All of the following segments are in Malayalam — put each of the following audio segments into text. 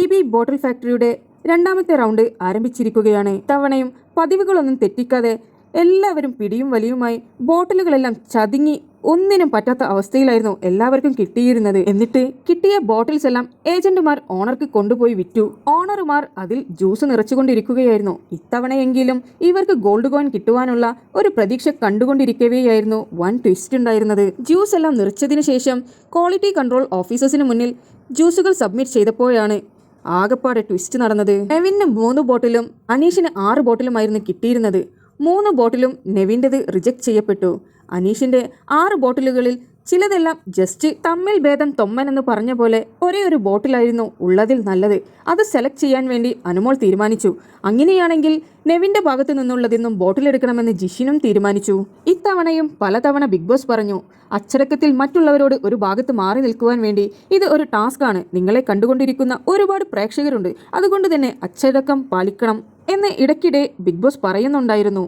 BB ബോട്ടിൽ ഫാക്ടറിയുടെ രണ്ടാമത്തെ റൗണ്ട് ആരംഭിച്ചിരിക്കുകയാണ്. തവണയും പതിവുകളൊന്നും തെറ്റിക്കാതെ എല്ലാവരും പിടിയും വലിയുമായി ബോട്ടിലുകളെല്ലാം ചതുങ്ങി ഒന്നിനും പറ്റാത്ത അവസ്ഥയിലായിരുന്നു എല്ലാവർക്കും കിട്ടിയിരുന്നത്. എന്നിട്ട് കിട്ടിയ ബോട്ടിൽസ് എല്ലാം ഏജന്റുമാർ ഓണർക്ക് കൊണ്ടുപോയി വിറ്റു. ഓണർമാർ അതിൽ ജ്യൂസ് നിറച്ചുകൊണ്ടിരിക്കുകയായിരുന്നു. ഇത്തവണയെങ്കിലും ഇവർക്ക് ഗോൾഡ് കോയിൻ കിട്ടുവാനുള്ള ഒരു പ്രതീക്ഷ കണ്ടുകൊണ്ടിരിക്കവെയായിരുന്നു വൻ ട്വിസ്റ്റ് ഉണ്ടായിരുന്നത്. ജ്യൂസ് എല്ലാം നിറച്ചതിന് ശേഷം ക്വാളിറ്റി കൺട്രോൾ ഓഫീസേഴ്സിന് മുന്നിൽ ജ്യൂസുകൾ സബ്മിറ്റ് ചെയ്തപ്പോഴാണ് ആകപ്പാടെ ട്വിസ്റ്റ് നടന്നത്. നെവിന് 3 ബോട്ടിലും അനീഷിന് 6 ബോട്ടിലുമായിരുന്നു കിട്ടിയിരുന്നത്. 3 ബോട്ടിലും നെവിൻ്റെത് റിജക്ട് ചെയ്യപ്പെട്ടു. അനീഷിന്റെ 6 ബോട്ടിലുകളിൽ ചിലതെല്ലാം ജസ്റ്റ് തമ്മിൽ ഭേദം തൊമ്മൻ എന്ന് പറഞ്ഞ പോലെ ഒരേ ഒരു ബോട്ടിലായിരുന്നു ഉള്ളതിൽ നല്ലത്. അത് സെലക്ട് ചെയ്യാൻ വേണ്ടി അനുമോൾ തീരുമാനിച്ചു. അങ്ങനെയാണെങ്കിൽ നെവിന്റെ ഭാഗത്തു നിന്നുള്ളതെന്നും ബോട്ടിലെടുക്കണമെന്ന് ജിഷിനും തീരുമാനിച്ചു. ഇത്തവണയും പലതവണ ബിഗ് ബോസ് പറഞ്ഞു, അച്ചടക്കത്തിൽ മറ്റുള്ളവരോട് ഒരു ഭാഗത്ത് മാറി നിൽക്കുവാൻ വേണ്ടി ഇത് ഒരു ടാസ്ക് ആണ്. നിങ്ങളെ കണ്ടുകൊണ്ടിരിക്കുന്ന ഒരുപാട് പ്രേക്ഷകരുണ്ട്, അതുകൊണ്ട് തന്നെ അച്ചടക്കം പാലിക്കണം എന്ന് ഇടയ്ക്കിടെ ബിഗ് ബോസ് പറയുന്നുണ്ടായിരുന്നു.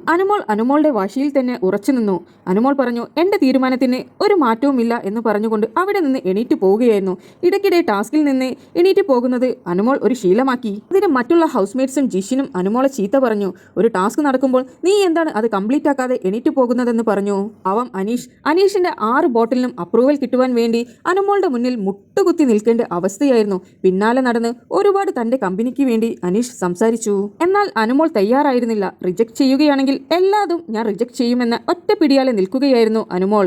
അനുമോളുടെ വാശിയിൽ തന്നെ ഉറച്ചു നിന്നു. അനുമോൾ പറഞ്ഞു, എന്റെ തീരുമാനത്തിന് ഒരു മാറ്റവുമില്ല എന്ന് പറഞ്ഞുകൊണ്ട് അവിടെ നിന്ന് എണീറ്റ് പോവുകയായിരുന്നു. ഇടയ്ക്കിടെ ടാസ്കിൽ നിന്ന് എണീറ്റ് പോകുന്നത് അനുമോൾ ഒരു ശീലമാക്കി. അതിന് മറ്റുള്ള ഹൗസ്മേറ്റ്സും ജിഷിനും അനുമോളെ ചീത്ത പറഞ്ഞു. ഒരു ടാസ്ക് നടക്കുമ്പോൾ നീ എന്താണ് അത് കംപ്ലീറ്റ് ആക്കാതെ എണീറ്റ് പോകുന്നതെന്ന് പറഞ്ഞു. പാവം അനീഷിന്റെ 6 ബോട്ടിലിനും അപ്രൂവൽ കിട്ടുവാൻ വേണ്ടി അനുമോളുടെ മുന്നിൽ മുട്ടുകുത്തി നിൽക്കേണ്ട അവസ്ഥയായിരുന്നു. പിന്നാലെ നടന്ന് ഒരുപാട് തന്റെ കമ്പനിക്ക് വേണ്ടി അനീഷ് സംസാരിച്ചു. എന്നാൽ അനുമോൾ തയ്യാറായിരുന്നില്ല. റിജക്ട് ചെയ്യുകയാണെങ്കിൽ എല്ലാതും ഞാൻ റിജക്ട് ചെയ്യുമെന്ന ഒറ്റ പിടിയാലെ നിൽക്കുകയായിരുന്നു അനുമോൾ.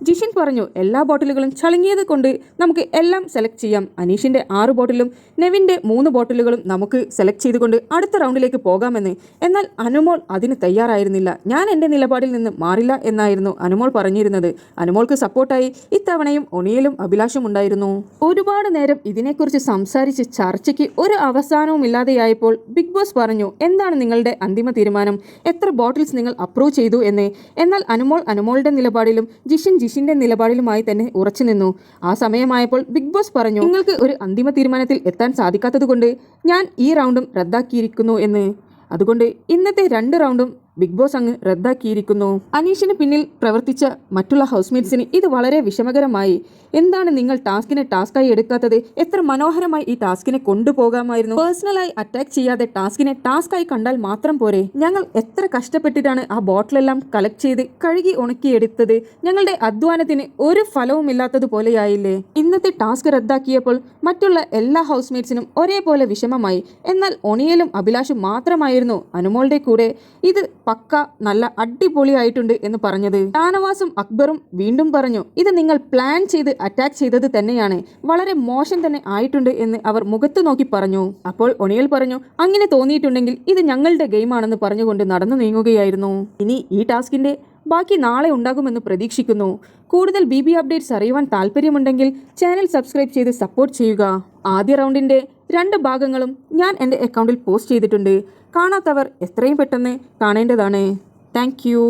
ജിഷിൻ പറഞ്ഞു, എല്ലാ ബോട്ടിലുകളും ചളുങ്ങിയത് കൊണ്ട് നമുക്ക് എല്ലാം സെലക്ട് ചെയ്യാം. അനീഷിന്റെ 6 ബോട്ടിലും നെവിന്റെ 3 ബോട്ടിലുകളും നമുക്ക് സെലക്ട് ചെയ്തുകൊണ്ട് അടുത്ത റൗണ്ടിലേക്ക് പോകാമെന്ന്. എന്നാൽ അനുമോൾ അതിന് തയ്യാറായിരുന്നില്ല. ഞാൻ എൻ്റെ നിലപാടിൽ നിന്ന് മാറില്ല എന്നായിരുന്നു അനുമോൾ പറഞ്ഞിരുന്നത്. അനുമോൾക്ക് സപ്പോർട്ടായി ഇത്തവണയും ഒണിയലും അഭിലാഷും ഉണ്ടായിരുന്നു. ഒരുപാട് നേരം ഇതിനെക്കുറിച്ച് സംസാരിച്ച് ചർച്ചയ്ക്ക് ഒരു അവസാനവും ഇല്ലാതെയായപ്പോൾ ബിഗ് ബോസ് പറഞ്ഞു, എന്താണ് നിങ്ങളുടെ അന്തിമ തീരുമാനം? എത്ര ബോട്ടിൽസ് നിങ്ങൾ അപ്രൂവ് ചെയ്തു എന്ന്. എന്നാൽ അനുമോളുടെ നിലപാടിലും ജിഷിന്റെ നിലപാടിലുമായി തന്നെ ഉറച്ചു നിന്നു. ആ സമയമായപ്പോൾ ബിഗ് ബോസ് പറഞ്ഞു, നിങ്ങൾക്ക് ഒരു അന്തിമ തീരുമാനത്തിൽ എത്താൻ സാധിക്കാത്തതുകൊണ്ട് ഞാൻ ഈ റൗണ്ടും റദ്ദാക്കിയിരിക്കുന്നു എന്ന്. അതുകൊണ്ട് ഇന്നത്തെ 2 റൗണ്ടും ബിഗ് ബോസ് അങ്ങ് റദ്ദാക്കിയിരിക്കുന്നു. അനീഷിന് പിന്നിൽ പ്രവർത്തിച്ച മറ്റുള്ള ഹൗസ്മേറ്റ്സിന് ഇത് വളരെ വിഷമകരമായി. എന്താണ് നിങ്ങൾ ടാസ്കിനെ ടാസ്കായി എടുക്കാത്തത്? എത്ര മനോഹരമായി ഈ ടാസ്കിനെ കൊണ്ടുപോകാമായിരുന്നു. പേഴ്സണലായി അറ്റാക്ക് ചെയ്യാതെ ടാസ്കിനെ ടാസ്കായി കണ്ടാൽ മാത്രം പോരെ? ഞങ്ങൾ എത്ര കഷ്ടപ്പെട്ടിട്ടാണ് ആ ബോട്ടിലെല്ലാം കളക്ട് ചെയ്ത് കഴുകി ഉണക്കിയെടുത്തത്. ഞങ്ങളുടെ അധ്വാനത്തിന് ഒരു ഫലവുമില്ലാത്തതുപോലെയായില്ലേ? ഇന്നത്തെ ടാസ്ക് റദ്ദാക്കിയപ്പോൾ മറ്റുള്ള എല്ലാ ഹൗസ്മേറ്റ്സിനും ഒരേപോലെ വിഷമമായി. എന്നാൽ ഒണിയലും അഭിലാഷും മാത്രമായിരുന്നു അനുമോളുടെ കൂടെ ഇത് പക്ക നല്ല അടിപൊളിയായിട്ടുണ്ട് എന്ന് പറഞ്ഞത്. ഷാനവാസും അക്ബറും വീണ്ടും പറഞ്ഞു, ഇത് നിങ്ങൾ പ്ലാൻ ചെയ്ത് അറ്റാക്ക് ചെയ്തത് തന്നെയാണ്, വളരെ മോശം തന്നെ ആയിട്ടുണ്ട് എന്ന് അവർ മുഖത്ത് നോക്കി പറഞ്ഞു. അപ്പോൾ ഒണിയൽ പറഞ്ഞു, അങ്ങനെ തോന്നിയിട്ടുണ്ടെങ്കിൽ ഇത് ഞങ്ങളുടെ ഗെയിമാണെന്ന് പറഞ്ഞുകൊണ്ട് നടന്നു നീങ്ങുകയായിരുന്നു. ഇനി ഈ ടാസ്കിന്റെ ബാക്കി നാളെ ഉണ്ടാകുമെന്ന് പ്രതീക്ഷിക്കുന്നു. കൂടുതൽ BB അപ്ഡേറ്റ്സ് അറിയുവാൻ താല്പര്യമുണ്ടെങ്കിൽ ചാനൽ സബ്സ്ക്രൈബ് ചെയ്ത് സപ്പോർട്ട് ചെയ്യുക. ആദ്യ റൗണ്ടിന്റെ 2 ഭാഗങ്ങളും ഞാൻ എൻ്റെ അക്കൗണ്ടിൽ പോസ്റ്റ് ചെയ്തിട്ടുണ്ട്. കാണാത്തവർ എത്രയും പെട്ടെന്ന് കാണേണ്ടതാണ്. Thank you.